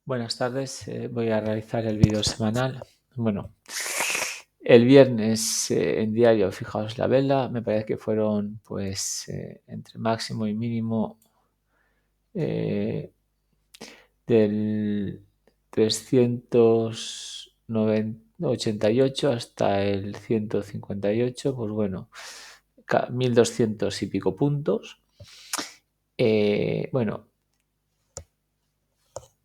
Buenas tardes, voy a realizar el vídeo semanal. Bueno, el viernes en diario, fijaos la vela, me parece que fueron pues entre máximo y mínimo eh, del 388 hasta el 158, pues bueno, 1200 y pico puntos. Bueno,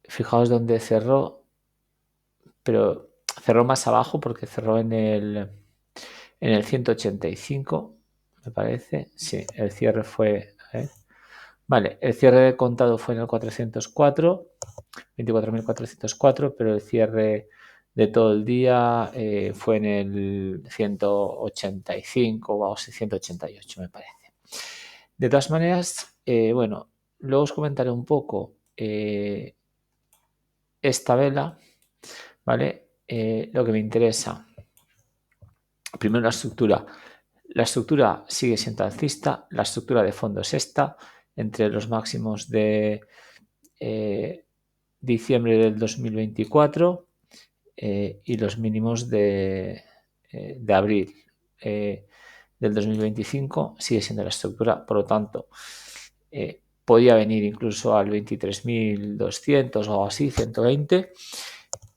fijaos dónde cerró, pero cerró más abajo porque cerró en el 185, me parece. Sí, el cierre fue... Vale, el cierre de contado fue en el 404, 24.404, pero el cierre de todo el día fue en el 185 o 188, me parece. De todas maneras, bueno, luego os comentaré un poco esta vela, ¿vale? Lo que me interesa. Primero la estructura. La estructura sigue siendo alcista, la estructura de fondo es esta, entre los máximos de diciembre del 2024 y los mínimos de abril del 2025 sigue siendo la estructura, por lo tanto podía venir incluso al 23.200 o algo así, 120,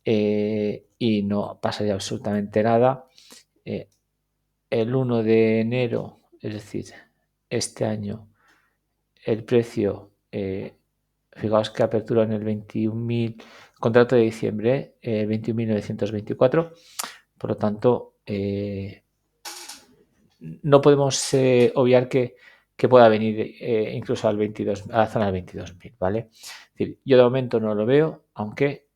y no pasaría absolutamente nada. El 1 de enero, es decir, este año, el precio, fijaos que apertura en el 21.000, contrato de diciembre, 21.924, por lo tanto, no podemos obviar que pueda venir incluso al 22, a la zona del 22.000, ¿vale? Es decir, yo de momento no lo veo, aunque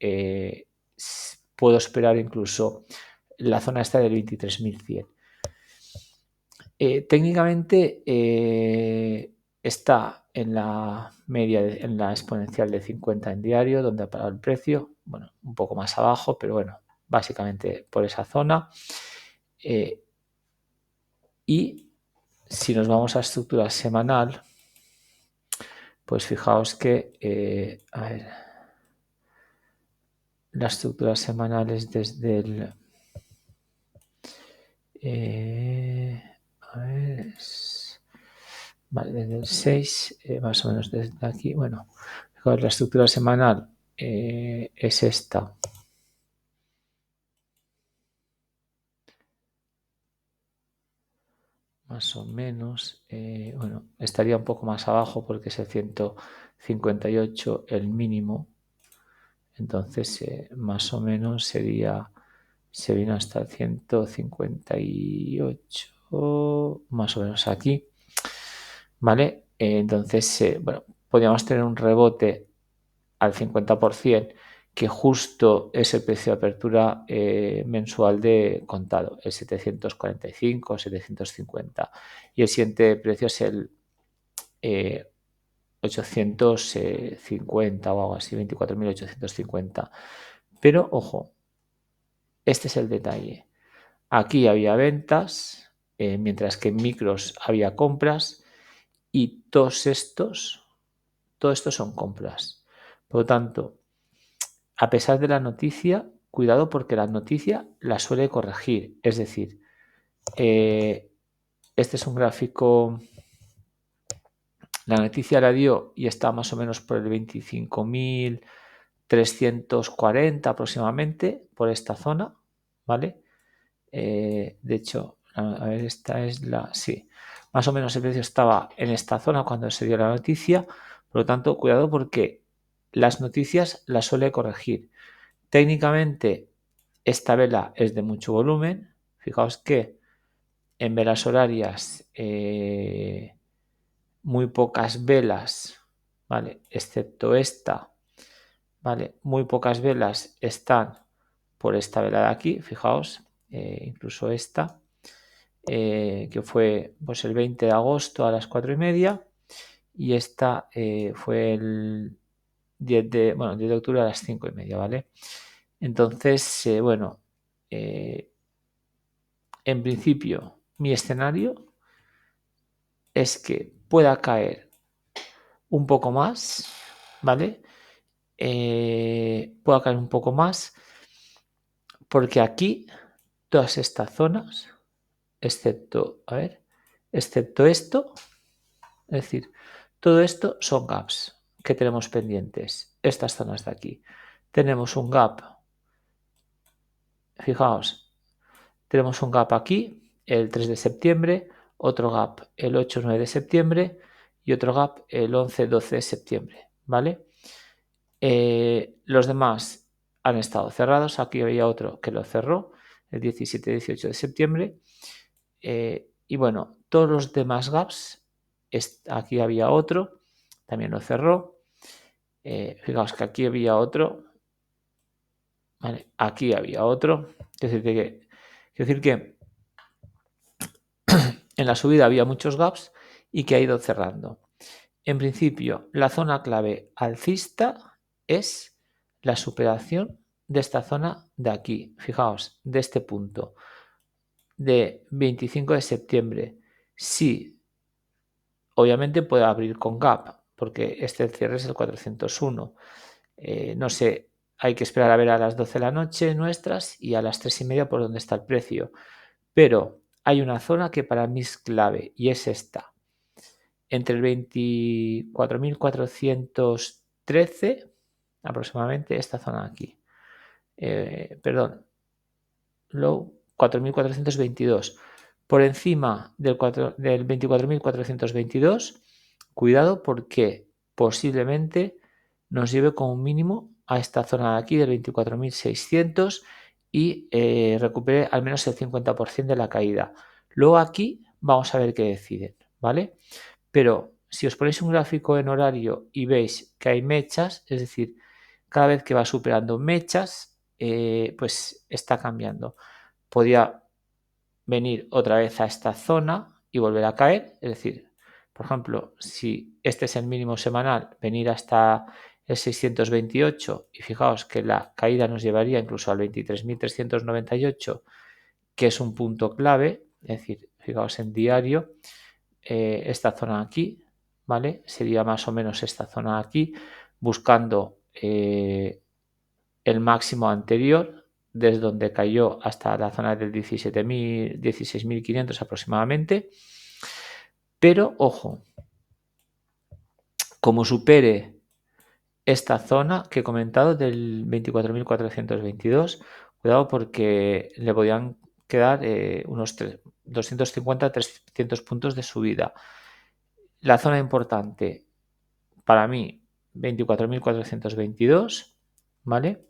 puedo esperar incluso la zona esta del 23.100. Técnicamente está en la media, en la exponencial de 50 en diario, donde ha parado el precio, bueno, un poco más abajo, pero bueno, básicamente por esa zona. Y si nos vamos a estructura semanal, pues fijaos que, a ver, la estructura semanal es desde el... a ver, vale, desde el 6, más o menos desde aquí. Bueno, la estructura semanal es esta. Más o menos. Bueno, estaría un poco más abajo porque es el 158 el mínimo. Entonces, más o menos sería... Se vino hasta el 158, más o menos aquí. ¿Vale? Entonces, bueno, podríamos tener un rebote al 50%, que justo es el precio de apertura mensual de contado, el 745, 750. Y el siguiente precio es el 850 o algo así, 24.850. Pero, ojo, este es el detalle. Aquí había ventas, mientras que en micros había compras, y todos estos son compras. Por lo tanto, a pesar de la noticia, cuidado porque la noticia la suele corregir. Es decir, este es un gráfico, la noticia la dio y está más o menos por el 25.340 aproximadamente, por esta zona, ¿vale? De hecho, a ver, esta es la... Sí, más o menos el precio estaba en esta zona cuando se dio la noticia. Por lo tanto, cuidado porque las noticias las suele corregir. Técnicamente, esta vela es de mucho volumen. Fijaos que en velas horarias muy pocas velas, ¿vale? Excepto esta, ¿vale? Muy pocas velas están por esta vela de aquí, fijaos, incluso esta, que fue pues el 20 de agosto a las 4:30, y esta fue el 10 de octubre a las 5:30, ¿vale? Entonces, bueno, en principio mi escenario es que pueda caer un poco más, ¿vale? pueda caer un poco más, porque aquí todas estas zonas, excepto esto, es decir, todo esto son gaps que tenemos pendientes, estas zonas de aquí. Tenemos un gap, fijaos, tenemos un gap aquí, el 3 de septiembre, otro gap el 8-9 de septiembre y otro gap el 11-12 de septiembre, ¿vale? Los demás han estado cerrados, aquí había otro que lo cerró el 17-18 de septiembre y bueno, todos los demás gaps, aquí había otro, también lo cerró. Fijaos que aquí había otro, ¿vale? Aquí había otro, quiero decir que en la subida había muchos gaps y que ha ido cerrando. En principio, la zona clave alcista es la superación de esta zona de aquí, fijaos, de este punto, de 25 de septiembre. Sí, obviamente puede abrir con gap, porque este cierre es el 401. No sé, hay que esperar a ver a las 12 de la noche nuestras y a las 3:30 por donde está el precio. Pero hay una zona que para mí es clave y es esta. Entre el 24.413 aproximadamente, esta zona de aquí. Perdón, low 4.422. Por encima del 24.422, cuidado porque posiblemente nos lleve como mínimo a esta zona de aquí del 24.600 y recupere al menos el 50% de la caída. Luego aquí vamos a ver qué deciden, ¿vale? Pero si os ponéis un gráfico en horario y veis que hay mechas, es decir, cada vez que va superando mechas, pues está cambiando. Podría venir otra vez a esta zona y volver a caer, es decir, por ejemplo, si este es el mínimo semanal, venir hasta el 628 y fijaos que la caída nos llevaría incluso al 23.398, que es un punto clave, es decir, fijaos en diario, esta zona aquí, ¿vale? Sería más o menos esta zona aquí, buscando el máximo anterior, desde donde cayó hasta la zona del 16.500 aproximadamente. Pero, ojo, como supere esta zona que he comentado del 24.422, cuidado porque le podían quedar unos 250-300 puntos de subida. La zona importante para mí, 24.422, ¿vale?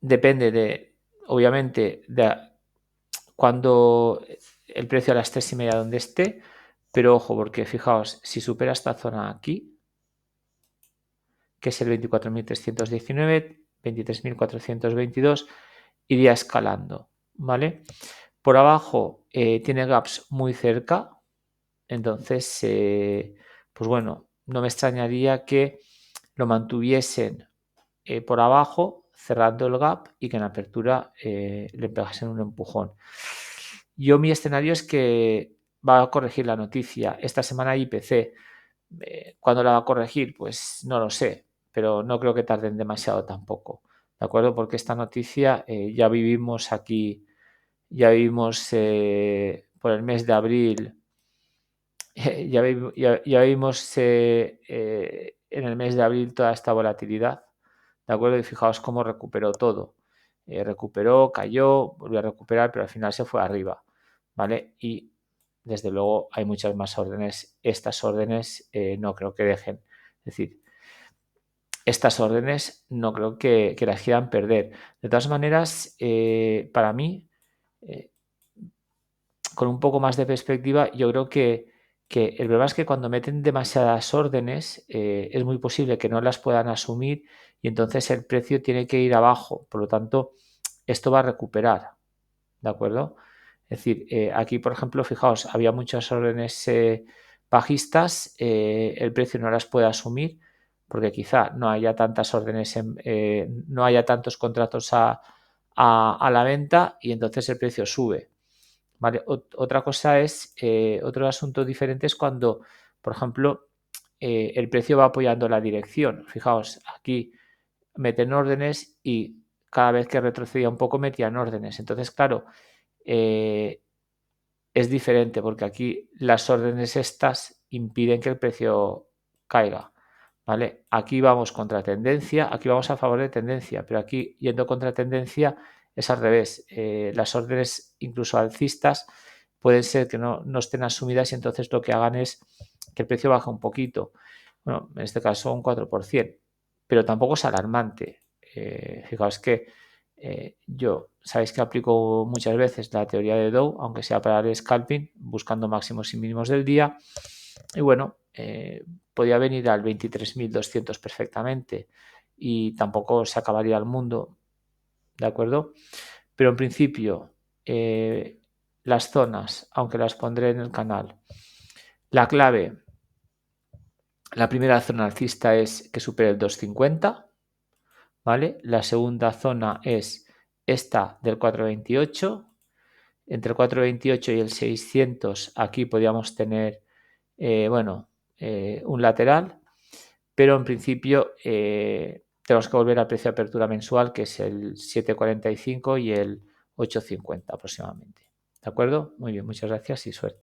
Depende obviamente, de cuando el precio a las 3:30 donde esté, pero ojo, porque fijaos, si supera esta zona aquí, que es el 24.319, 23.422, iría escalando, ¿vale? Por abajo tiene gaps muy cerca, entonces, pues bueno, no me extrañaría que lo mantuviesen por abajo, cerrando el gap y que en apertura le pegasen un empujón. Yo mi escenario es que va a corregir la noticia. Esta semana IPC. ¿Cuándo la va a corregir? Pues no lo sé, pero no creo que tarden demasiado tampoco. ¿De acuerdo? Porque esta noticia ya vivimos aquí, ya vivimos por el mes de abril, ya vimos en el mes de abril toda esta volatilidad. ¿De acuerdo? Y fijaos cómo recuperó todo. Recuperó, cayó, volvió a recuperar, pero al final se fue arriba, ¿vale? Y desde luego hay muchas más órdenes. Estas órdenes no creo que dejen. Es decir, estas órdenes no creo que las quieran perder. De todas maneras, para mí, eh, con un poco más de perspectiva, yo creo que el problema es que cuando meten demasiadas órdenes es muy posible que no las puedan asumir y entonces el precio tiene que ir abajo. Por lo tanto, esto va a recuperar, ¿de acuerdo? Es decir, aquí, por ejemplo, fijaos, había muchas órdenes bajistas, el precio no las puede asumir porque quizá no haya tantas órdenes, no haya tantos contratos a la venta y entonces el precio sube. ¿Vale? Otra cosa es, otro asunto diferente es cuando, por ejemplo, el precio va apoyando la dirección. Fijaos, aquí meten órdenes y cada vez que retrocedía un poco metían órdenes. Entonces, claro, es diferente porque aquí las órdenes estas impiden que el precio caiga, ¿vale? Aquí vamos contra tendencia, aquí vamos a favor de tendencia, pero aquí yendo contra tendencia es al revés. Las órdenes incluso alcistas pueden ser que no estén asumidas y entonces lo que hagan es que el precio baje un poquito. Bueno, en este caso un 4%, pero tampoco es alarmante. Fijaos que yo, sabéis que aplico muchas veces la teoría de Dow, aunque sea para el scalping, buscando máximos y mínimos del día. Y bueno, podía venir al 23.200 perfectamente y tampoco se acabaría el mundo, ¿de acuerdo? Pero en principio, las zonas, aunque las pondré en el canal, la clave, la primera zona alcista es que supere el 250, ¿vale? La segunda zona es esta del 428. Entre el 428 y el 600 aquí podríamos tener, un lateral, pero en principio tenemos que volver al precio de apertura mensual, que es el 7,45 y el 8,50 aproximadamente. ¿De acuerdo? Muy bien, muchas gracias y suerte.